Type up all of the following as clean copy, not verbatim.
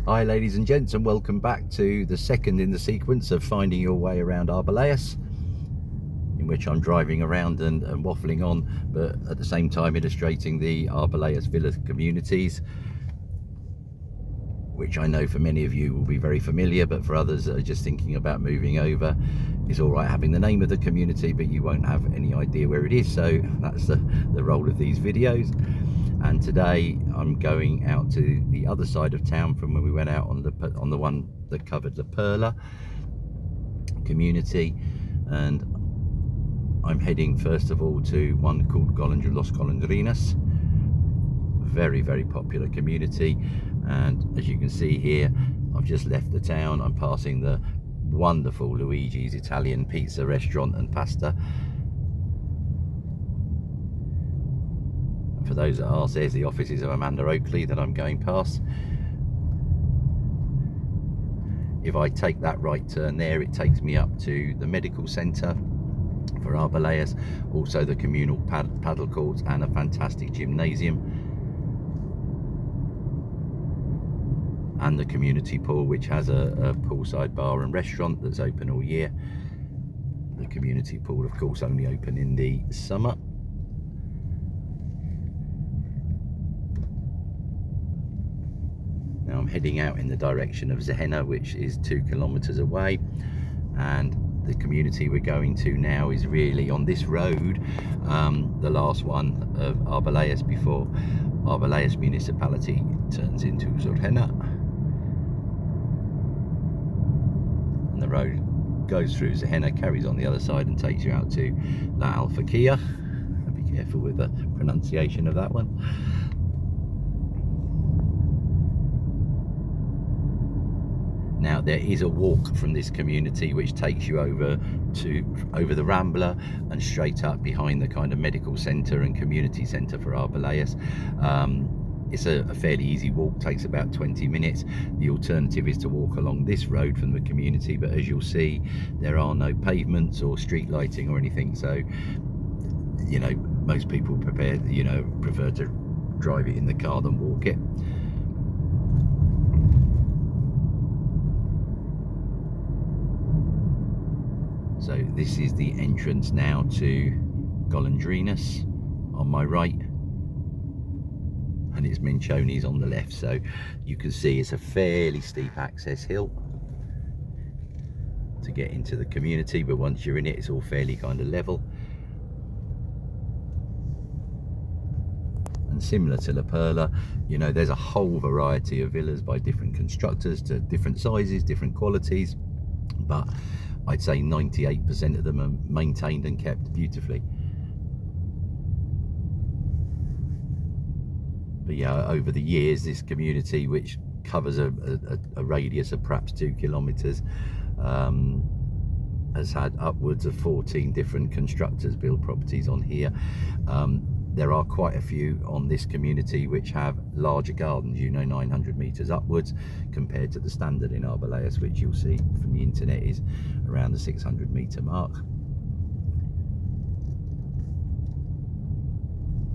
Hi ladies and gents, and welcome back to the second in the sequence of finding your way around Arboleas, in which I'm driving around and waffling on, but at the same time illustrating the Arboleas villa communities, which I know for many of you will be very familiar, but for others that are just thinking about moving over, it's all right having the name of the community, but you won't have any idea where it is. So that's the role of these videos. And today I'm going out to the other side of town from when we went out on the one that covered the Perla community, and I'm heading first of all to one called Los Golondrinas, very popular community. And as you can see here, I've just left the town. I'm passing the wonderful Luigi's Italian pizza restaurant and pasta. For those that ask, there's the offices of Amanda Oakley that I'm going past. If I take that right turn there, it takes me up to the medical centre for Arboleas, also the communal paddle courts and a fantastic gymnasium, and the community pool, which has a poolside bar and restaurant that's open all year. The community pool, of course, only open in the summer. Now I'm heading out in the direction of Zehena, which is 2 kilometers away, and the community we're going to now is really on this road, the last one of Arboleas before Arboleas municipality turns into Zehena. And the road goes through Zehena, carries on the other side and takes you out to La Alfaquilla. Be careful with the pronunciation of that one. Now there is a walk from this community which takes you over the Rambla and straight up behind the kind of medical centre and community centre for Arboleas. It's a fairly easy walk, takes about 20 minutes. The alternative is to walk along this road from the community, but as you'll see, there are no pavements or street lighting or anything, so you know, most people prefer to drive it in the car than walk it. So this is the entrance now to Golandrinus on my right, and it's Menchonis on the left. So you can see it's a fairly steep access hill to get into the community, but once you're in it, it's all fairly kind of level. And similar to La Perla, you know, there's a whole variety of villas by different constructors to different sizes, different qualities, but I'd say 98% of them are maintained and kept beautifully. But yeah, over the years, this community, which covers a radius of perhaps 2 kilometers, has had upwards of 14 different constructors build properties on here. There are quite a few on this community which have larger gardens, 900 meters upwards, compared to the standard in Arboleas, which you'll see from the internet is around the 600 meter mark.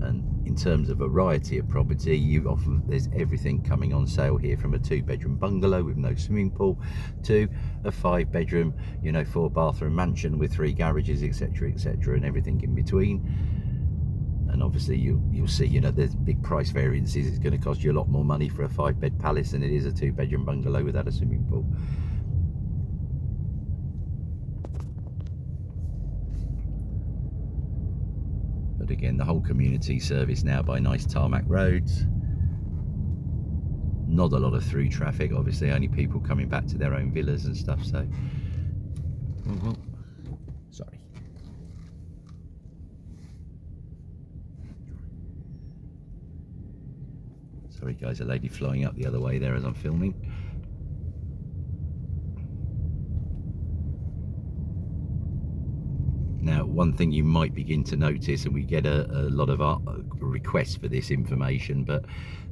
And in terms of variety of property, there's everything coming on sale here, from a 2-bedroom bungalow with no swimming pool to a 5-bedroom, 4-bathroom mansion with 3 garages, etc., and everything in between. And obviously you'll see, there's big price variances. It's going to cost you a lot more money for a 5-bed palace than it is a 2-bedroom bungalow without a swimming pool. But again, the whole community serviced now by nice tarmac roads. Not a lot of through traffic, obviously, only people coming back to their own villas and stuff, so. Sorry. Sorry guys, a lady flying up the other way there as I'm filming. Now, one thing you might begin to notice, and we get a lot of requests for this information, but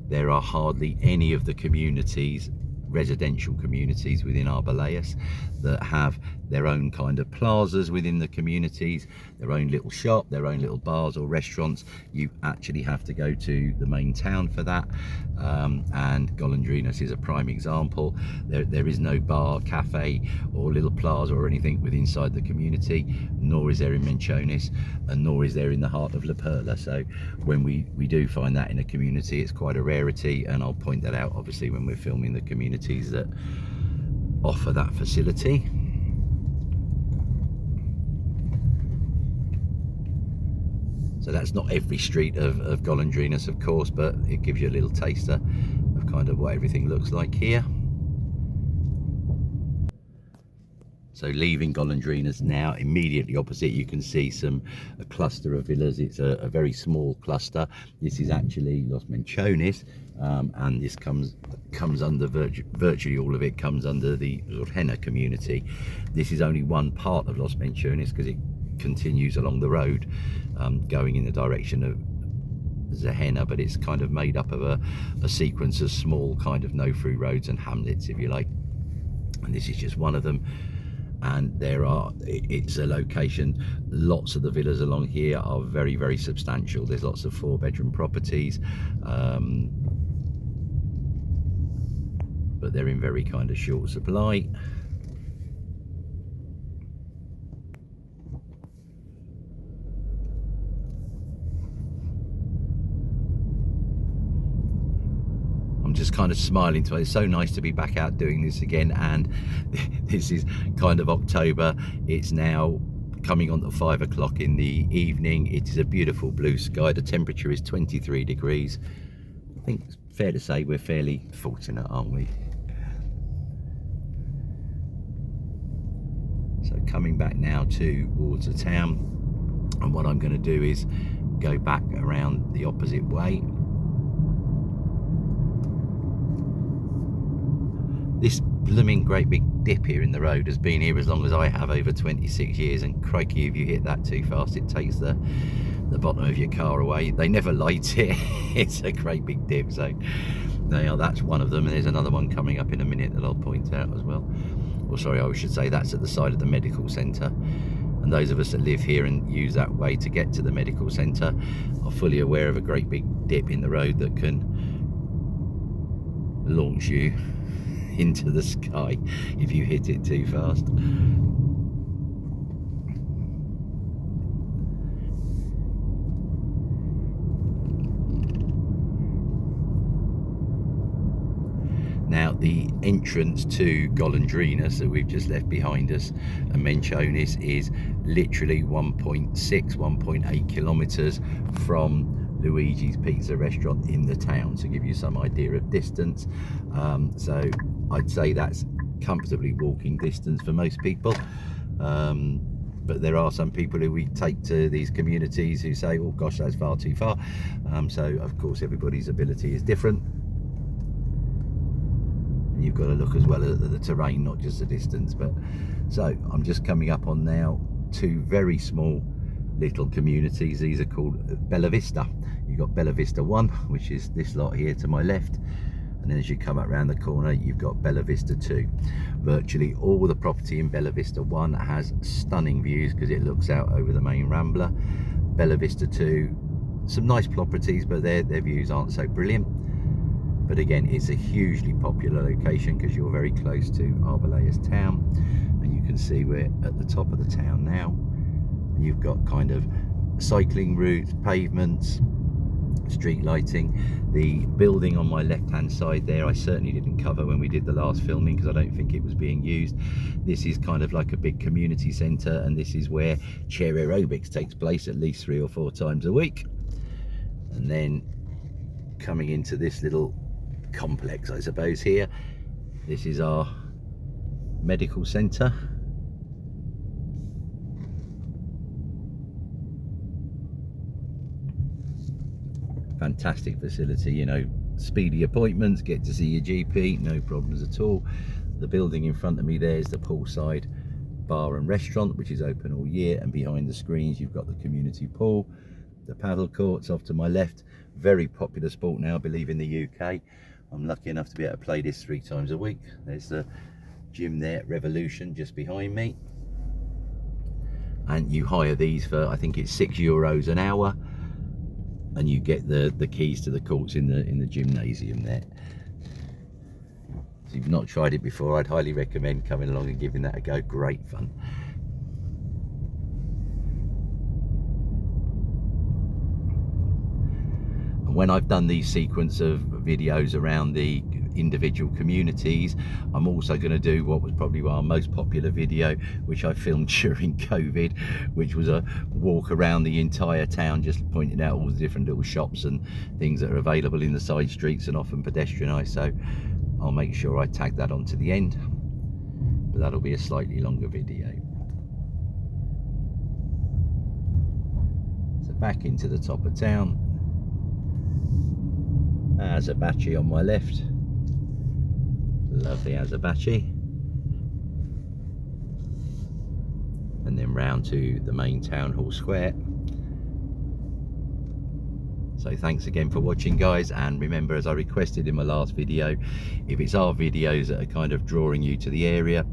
there are hardly any of the communities, residential communities within Arboleas, that have their own kind of plazas within the communities, their own little shop, their own little bars or restaurants. You actually have to go to the main town for that, and Golandrinus is a prime example. There is no bar, cafe or little plaza or anything within inside the community, nor is there in Menchonis, and nor is there in the heart of La Perla. So when we do find that in a community, it's quite a rarity, and I'll point that out obviously when we're filming the communities that offer that facility. So that's not every street of Golandrinus, of course, but it gives you a little taster of kind of what everything looks like here. So leaving Golandrinus now, immediately opposite you can see a cluster of villas. It's a very small cluster. This is actually Los Mechones, and this comes under virtually all of it comes under the Zurhena community. This is only one part of Los Mechones because it continues along the road going in the direction of Zurhena, but it's kind of made up of a sequence of small kind of no-through roads and hamlets, if you like, and this is just one of them. And it's a location, lots of the villas along here are very, very substantial. There's lots of 4-bedroom properties, but they're in very kind of short supply. I'm just kind of smiling to it. It's so nice to be back out doing this again, and this is kind of October. It's now coming on to 5 o'clock in the evening. It is a beautiful blue sky. The temperature is 23 degrees. I think it's fair to say we're fairly fortunate, aren't we? So coming back now towards the town, and what I'm going to do is go back around the opposite way. This blooming great big dip here in the road has been here as long as I have, over 26 years, and crikey, if you hit that too fast it takes the bottom of your car away. They never light it. It's a great big dip. So now that's one of them, and there's another one coming up in a minute that I'll point out as well. Or sorry, I should say that's at the side of the medical centre, and those of us that live here and use that way to get to the medical centre are fully aware of a great big dip in the road that can launch you into the sky if you hit it too fast. Now the entrance to Golandrinus that we've just left behind us and Menchonis is literally 1.8 kilometers from Luigi's Pizza restaurant in the town, to give you some idea of distance. So I'd say that's comfortably walking distance for most people, but there are some people who we take to these communities who say, oh gosh, that's far too far. So of course everybody's ability is different, and you've got to look as well at the terrain, not just the distance. But so I'm just coming up on now 2 very small little communities. These are called Bella Vista. You've got Bella Vista 1, which is this lot here to my left, and then as you come up around the corner you've got Bella Vista 2. Virtually all the property in Bella Vista 1 has stunning views because it looks out over the main Rambla. Bella Vista 2, some nice properties, but their views aren't so brilliant. But again, it's a hugely popular location because you're very close to Arboleas town, and you can see we're at the top of the town now. You've got kind of cycling routes, pavements, street lighting. The building on my left hand side there I certainly didn't cover when we did the last filming because I don't think it was being used. This is kind of like a big community centre, and this is where chair aerobics takes place at least 3 or 4 times a week. And then coming into this little complex, I suppose, here, this is our medical centre. Fantastic facility, you know, speedy appointments, get to see your GP, no problems at all. The building in front of me there is the poolside bar and restaurant, which is open all year, and behind the screens you've got the community pool, the paddle courts off to my left. Very popular sport now, I believe, in the UK. I'm lucky enough to be able to play this 3 times a week. There's the gym there, Revolution, just behind me. and you hire these for, I think it's €6 an hour, and you get the keys to the courts in the gymnasium there. So if you've not tried it before, I'd highly recommend coming along and giving that a go. Great fun. And when I've done these sequence of videos around the individual communities, I'm also going to do what was probably our most popular video, which I filmed during COVID, which was a walk around the entire town, just pointing out all the different little shops and things that are available in the side streets and often pedestrianised. So I'll make sure I tag that onto the end, but that'll be a slightly longer video. So back into the top of town. Azabachi on my left. Lovely Azabachi. And then round to the main town hall square. So thanks again for watching, guys, and remember, as I requested in my last video, if it's our videos that are kind of drawing you to the area,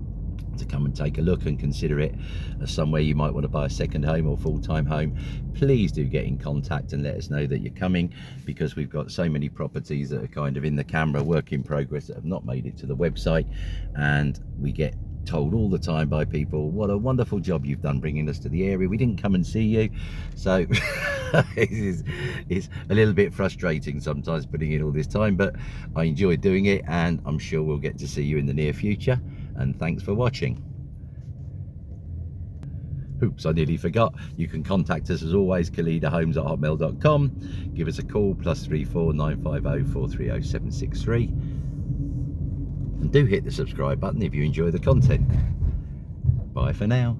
to come and take a look and consider it as somewhere you might want to buy a second home or full-time home, please do get in contact and let us know that you're coming, because we've got so many properties that are kind of in the camera, work in progress, that have not made it to the website, and we get told all the time by people, what a wonderful job you've done bringing us to the area, we didn't come and see you. So it's a little bit frustrating sometimes putting in all this time, but I enjoy doing it, and I'm sure we'll get to see you in the near future. And thanks for watching. Oops, I nearly forgot. You can contact us as always, calidahomes@hotmail.com. Give us a call, +34 950 430 763. And do hit the subscribe button if you enjoy the content. Bye for now.